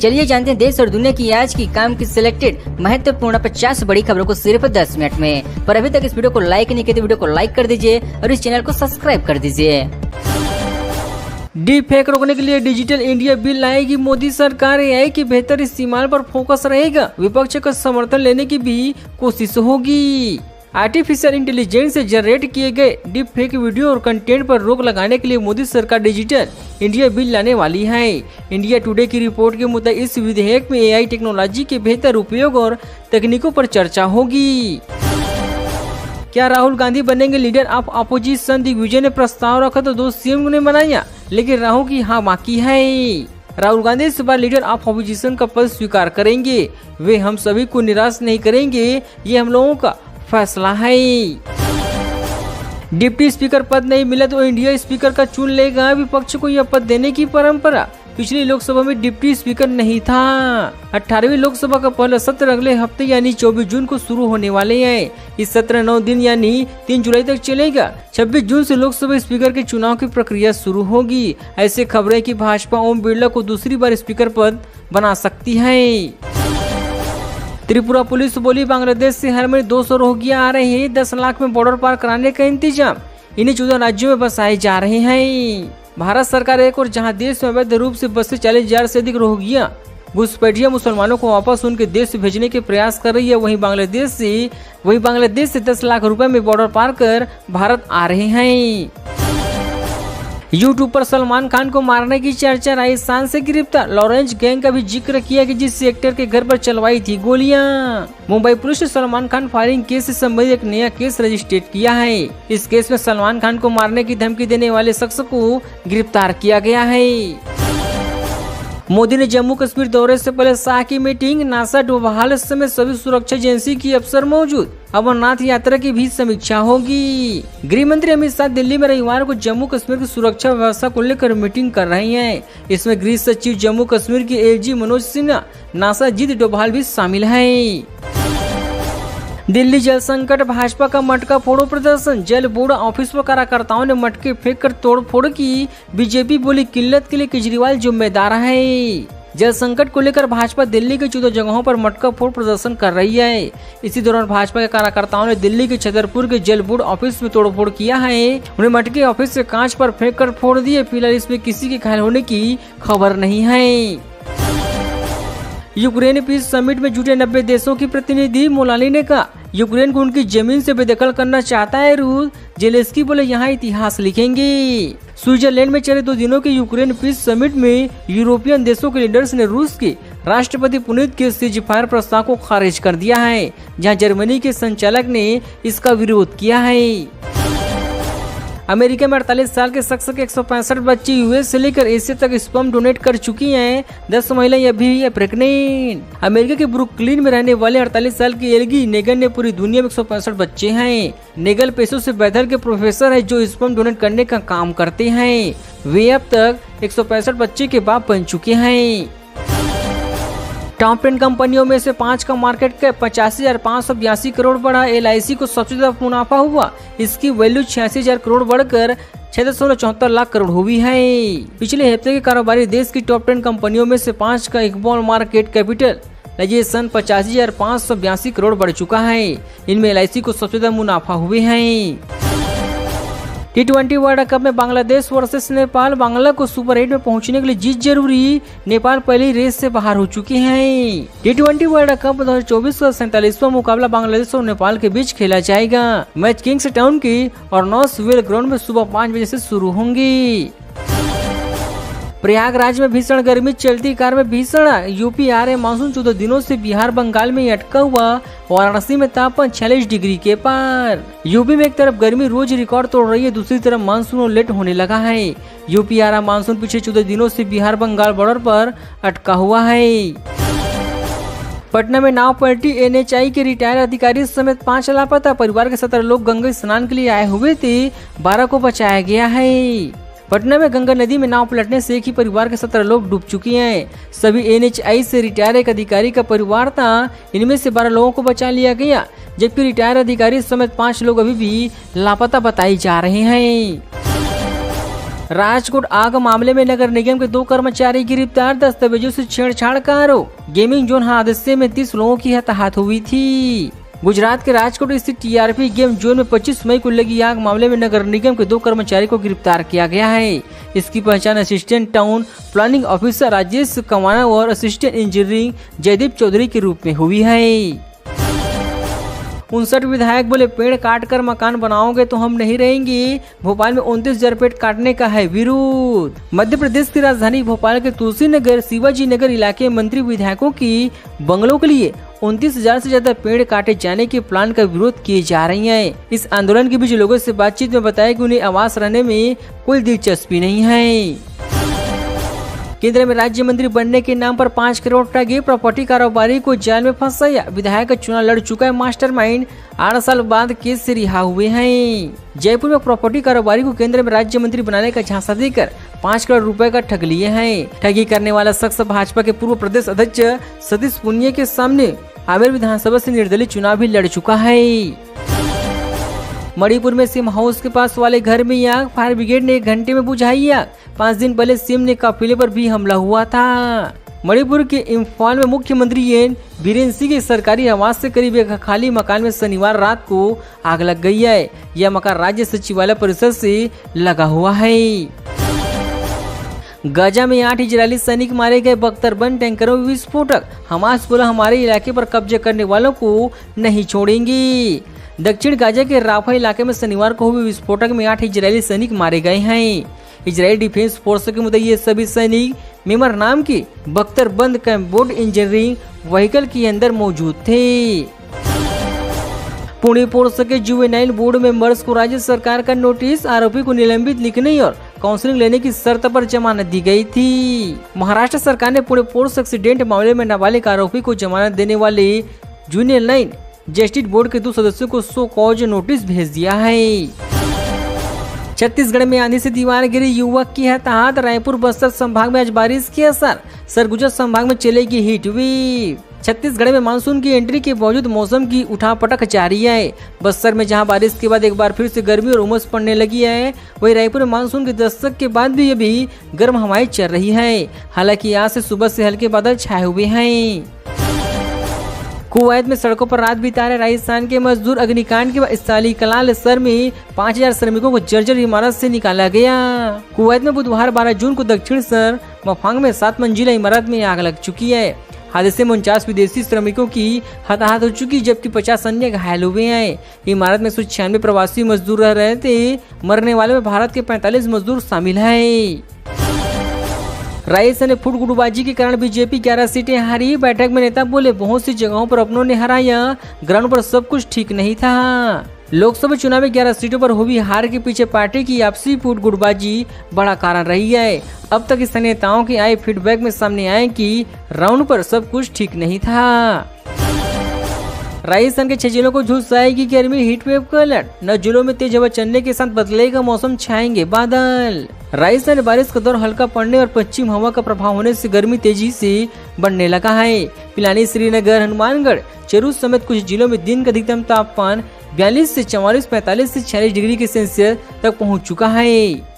चलिए जानते हैं देश और दुनिया की आज की काम की सिलेक्टेड महत्वपूर्ण 50 बड़ी खबरों को सिर्फ 10 मिनट में। पर अभी तक इस वीडियो को लाइक नहीं किया तो वीडियो को लाइक कर दीजिए और इस चैनल को सब्सक्राइब कर दीजिए। डीप फेक रोकने के लिए डिजिटल इंडिया बिल लाएगी मोदी सरकार। एआई के बेहतर इस्तेमाल पर फोकस रहेगा, विपक्ष का समर्थन लेने की भी कोशिश होगी। आर्टिफिशियल इंटेलिजेंस से जनरेट किए गए डीप फेक वीडियो और कंटेंट पर रोक लगाने के लिए मोदी सरकार डिजिटल इंडिया बिल लाने वाली है। इंडिया टुडे की रिपोर्ट के मुताबिक इस विधेयक में एआई टेक्नोलॉजी के बेहतर उपयोग और तकनीकों पर चर्चा होगी। क्या राहुल गांधी बनेंगे लीडर ऑफ अपोजिशन? दिग्विजय ने प्रस्ताव रखा तो 2 सीएम ने बनाया, लेकिन राहुल की हाँ बाकी है। राहुल गांधी इस बार लीडर ऑफ अपोजिशन का पद स्वीकार करेंगे। वे हम सभी को निराश नहीं करेंगे, ये हम लोगों का फैसला है। डिप्टी स्पीकर पद नहीं मिला तो इंडिया स्पीकर का चुन लेगा। विपक्ष को यह पद देने की परंपरा पिछली लोकसभा में डिप्टी स्पीकर नहीं था। 18वीं लोकसभा का पहला सत्र अगले हफ्ते यानी 24 जून को शुरू होने वाले हैं। इस सत्र 9 दिन यानी 3 जुलाई तक चलेगा। 26 जून से लोकसभा स्पीकर के चुनाव की प्रक्रिया शुरू होगी। ऐसे खबरें कि भाजपा ओम बिरला को दूसरी बार स्पीकर पद बना सकती है। त्रिपुरा पुलिस बोली बांग्लादेश से हर महीने 200 रोहिंग्या आ रहे हैं। 10 लाख में बॉर्डर पार कराने का इंतजाम। इन्हें 14 राज्यों में बसाए जा रहे हैं। भारत सरकार एक और जहां देश में अवैध रूप से बसे 40,000 से अधिक रोहिंग्या घुसपैठिया मुसलमानों को वापस उनके देश भेजने के प्रयास कर रही है, वहीं बांग्लादेश से 10 लाख रुपए में बॉर्डर पार कर भारत आ रहे हैं। यूट्यूब पर सलमान खान को मारने की चर्चा, राजस्थान से गिरफ्तार लॉरेंस गैंग का भी जिक्र किया कि जिस एक्टर के घर पर चलवाई थी गोलियां। मुंबई पुलिस ने सलमान खान फायरिंग केस से संबंधित एक नया केस रजिस्ट्रेट किया है। इस केस में सलमान खान को मारने की धमकी देने वाले शख्स को गिरफ्तार किया गया है। मोदी ने जम्मू कश्मीर दौरे से पहले शाह की मीटिंग, नासा डोभाल समेत सभी सुरक्षा एजेंसी की अफसर मौजूद। अमरनाथ यात्रा की भी समीक्षा होगी। गृह मंत्री अमित शाह दिल्ली में रविवार को जम्मू कश्मीर की सुरक्षा व्यवस्था को लेकर मीटिंग कर रहे हैं। इसमें गृह सचिव जम्मू कश्मीर के एजी मनोज सिन्हा, नासा अजीत डोभाल भी शामिल है। दिल्ली जल संकट, भाजपा का मटका फोड़ो प्रदर्शन। जल बोर्ड ऑफिस पर कार्यकर्ताओं ने मटके फेंक कर तोड़फोड़ की। बीजेपी बोली किल्लत के लिए केजरीवाल जिम्मेदार है। जल संकट को लेकर भाजपा दिल्ली के 14 जगहों पर मटका फोड़ प्रदर्शन कर रही है। इसी दौरान भाजपा के कार्यकर्ताओं ने दिल्ली के छतरपुर के जल बोर्ड ऑफिस में तोड़फोड़ किया है। उन्हें मटके ऑफिस से कांच पर फेंक कर फोड़ दिए। फिलहाल इसमें किसी के घायल होने की खबर नहीं है। यूक्रेन पीस समिट में जुटे 90 देशों की प्रतिनिधि मोलानी ने कहा यूक्रेन को उनकी जमीन से बेदखल करना चाहता है रूस। जेलेंस्की बोले यहाँ इतिहास लिखेंगे। स्विट्जरलैंड में चले 2 दिनों के यूक्रेन पीस समिट में यूरोपियन देशों के लीडर्स ने रूस के राष्ट्रपति पुतिन के सीजफायर प्रस्ताव को खारिज कर दिया है, जहां जर्मनी के संचालक ने इसका विरोध किया है। अमेरिका में 48 साल के शख्स के 165 बच्चे यूएस से लेकर एशिया तक स्पर्म डोनेट कर चुकी हैं। 10 महिलाएं अभी है प्रेग्नेंट। अमेरिका के ब्रुकलिन में रहने वाले 48 साल की एल्गी नेगल ने पूरी दुनिया में 165 बच्चे हैं। नेगल पेशे से बैथल के प्रोफेसर है जो स्पर्म डोनेट करने का काम करते हैं। वे अब तक 165 बच्चे के बाप बन चुके हैं। टॉप 10 कंपनियों में से 5 का मार्केट कैप 85,582 करोड़ बढ़ा। LIC को सबसे ज्यादा मुनाफा हुआ। इसकी वैल्यू 86,000 करोड़ बढ़कर 674 लाख करोड़ हुई है। पिछले हफ्ते के कारोबारी देश की टॉप 10 कंपनियों में से 5 का इक्बॉल मार्केट कैपिटलाइजेशन 85,582 करोड़ बढ़ चुका है। इनमें LIC को सबसे ज्यादा मुनाफा हुए हैं। T20 वर्ल्ड कप में बांग्लादेश वर्सेस नेपाल। बांग्ला को सुपर 8 में पहुंचने के लिए जीत जरूरी। नेपाल पहली रेस से बाहर हो चुके हैं। T20 वर्ल्ड कप 2024 का 47वां मुकाबला बांग्लादेश और नेपाल के बीच खेला जाएगा। मैच किंग्स टाउन की और नॉर्थ ग्राउंड में सुबह 5 बजे से शुरू होंगी। प्रयागराज में भीषण गर्मी, चलती कार में भीषण यूपी आ रहे मानसून 14 दिनों से बिहार बंगाल में अटका हुआ। वाराणसी में तापमान 46 डिग्री के पार। यूपी में एक तरफ गर्मी रोज रिकॉर्ड तोड़ रही है, दूसरी तरफ मानसून लेट होने लगा है। यूपी आ रहा मानसून पिछले 14 दिनों से बिहार बंगाल बॉर्डर पर अटका हुआ है। पटना में नाव पलटी, NHI के रिटायर्ड अधिकारी समेत 5 लापता। परिवार के 17 लोग गंगा स्नान के लिए आए हुए थे, 12 को बचाया गया है। पटना में गंगा नदी में नाव पलटने से एक ही परिवार के 17 लोग डूब चुके हैं। सभी NHI से रिटायर एक अधिकारी का परिवार था। इनमें से 12 लोगों को बचा लिया गया, जबकि रिटायर अधिकारी समेत 5 लोग अभी भी लापता बताए जा रहे हैं। राजकोट आग मामले में नगर निगम के 2 कर्मचारी गिरफ्तार, दस्तावेजों से छेड़छाड़ का आरोप। गेमिंग जोन हादसे में 30 लोगों की हताहत हुई थी। गुजरात के राजकोट स्थित टीआरपी गेम जोन में 25 मई को लगी आग मामले में नगर निगम के 2 कर्मचारी को गिरफ्तार किया गया है। इसकी पहचान assistant town planning officer Rajesh कमाना और असिस्टेंट इंजीनियरिंग जयदीप चौधरी के रूप में हुई है। 59 विधायक बोले पेड़ काट कर मकान बनाओगे तो हम नहीं रहेंगे। भोपाल में 29,000 पेड़ काटने का है विरोध। मध्य प्रदेश की राजधानी भोपाल के तुलसी नगर शिवाजी नगर इलाके मंत्री विधायकों की बंगलों के लिए 29,000 से ज्यादा पेड़ काटे जाने के प्लान का विरोध किए जा रही है। इस आंदोलन के बीच लोगों से बातचीत में बताया कि उन्हें आवास रहने में कोई दिलचस्पी नहीं है। केंद्र में राज्य मंत्री बनने के नाम पर 5 करोड़ ठगे, प्रॉपर्टी कारोबारी को जेल में फंसाया। विधायक का चुनाव लड़ चुका है मास्टरमाइंड, 8 साल बाद केस से रिहा हुए हैं। जयपुर में प्रॉपर्टी कारोबारी को केंद्र में राज्य मंत्री बनाने का झांसा देकर 5 करोड़ रुपए का ठग लिए हैं। ठगी करने वाला शख्स भाजपा के पूर्व प्रदेश अध्यक्ष सतीश पुनिया के सामने आमेर विधानसभा से निर्दलीय चुनाव भी लड़ चुका है। मणिपुर में सिम हाउस के पास वाले घर में आग, फायर ब्रिगेड ने 1 घंटे में बुझाई आग। 5 दिन पहले सिम ने काफिले पर भी हमला हुआ था। मणिपुर के इम्फाल में मुख्यमंत्री एन बीरेन सिंह के सरकारी आवास से करीब एक खाली मकान में शनिवार रात को आग लग गई है। यह मकान राज्य सचिवालय परिसर से लगा हुआ है। गाजा में 8 इजरायली सैनिक मारे गए, बख्तरबंद टैंकरों में विस्फोटक। हमास बोला हमारे इलाके पर कब्जे करने वालों को नहीं छोड़ेंगे। दक्षिण गाजा के राफा इलाके में शनिवार को हुए विस्फोटक में 8 इजरायली सैनिक मारे गए हैं। इजरायली डिफेंस फोर्स के मुताबिक ये सभी सैनिक मेमर नाम की बख्तरबंद कैम्पोर्ट इंजीनियरिंग व्हीकल के अंदर मौजूद थे। पुणे पोर्स के जुवेनाइल बोर्ड मेंबर्स को राज्य सरकार का नोटिस, आरोपी को निलंबित लिखने और काउंसलिंग लेने की शर्त पर जमानत दी गई थी। महाराष्ट्र सरकार ने पुणे पोर्स एक्सीडेंट मामले में नाबालिग आरोपी को जमानत देने वाले जूनियर लाइन जस्टिस बोर्ड के 2 सदस्यों को सो कॉज नोटिस भेज दिया है। छत्तीसगढ़ में आंधी से दीवार गिरी, युवक की हताहत। रायपुर बस्तर संभाग में आज बारिश के असर, सरगुजा संभाग में चलेगी हीट वेव। छत्तीसगढ़ में मानसून की एंट्री के बावजूद मौसम की उठापटक जारी है। बस्तर में जहां बारिश के बाद एक बार फिर से गर्मी और उमस पड़ने लगी है, वहीं रायपुर में मानसून के दस्तक के बाद भी अभी गर्म हवाएं चल रही है। हालांकि आज से सुबह से हल्के बादल छाए हुए हैं। कुवैत में सड़कों पर रात बिता रहे राजस्थान के मजदूर, अग्निकांड के बाद इस्ताली कलाल सर में 5,000 श्रमिकों को जर्जर इमारत से निकाला गया। कुवैत में बुधवार 12 जून को दक्षिण सर मफांग में 7 मंजिला इमारत में आग लग चुकी है। हादसे में 49 विदेशी श्रमिकों की हताहत हो चुकी, जबकि 50 अन्य घायल हुए हैं। इमारत में 196 प्रवासी मजदूर रह रहे थे। मरने वाले में भारत के 45 मजदूर शामिल हैं। राजस्थान में फुट गुटबाजी के कारण बीजेपी 11 सीटें हारी। बैठक में नेता बोले बहुत सी जगहों पर अपनों ने हराया, ग्राउंड पर सब कुछ ठीक नहीं था। लोकसभा चुनाव में 11 सीटों पर हुई हार के पीछे पार्टी की आपसी फुट गुटबाजी बड़ा कारण रही है। अब तक स्थानीय नेताओं के आए फीडबैक में सामने आए कि राउंड पर सब कुछ ठीक नहीं था। राजस्थान के 6 जिलों को झुलसाएगी गर्मी, हीट वेव का अलर्ट। 9 जिलों में तेज हवा चलने के साथ बदलेगा मौसम, छाएंगे बादल। राजस्थान में बारिश का दौर हल्का पड़ने और पश्चिम हवा का प्रभाव होने से गर्मी तेजी से बढ़ने लगा है। पिलानी, श्रीनगर, हनुमानगढ़, चरूर समेत कुछ जिलों में दिन का अधिकतम तापमान 42 से 44, 45 से 46 डिग्री के सेल्सियस तक पहुंच चुका है।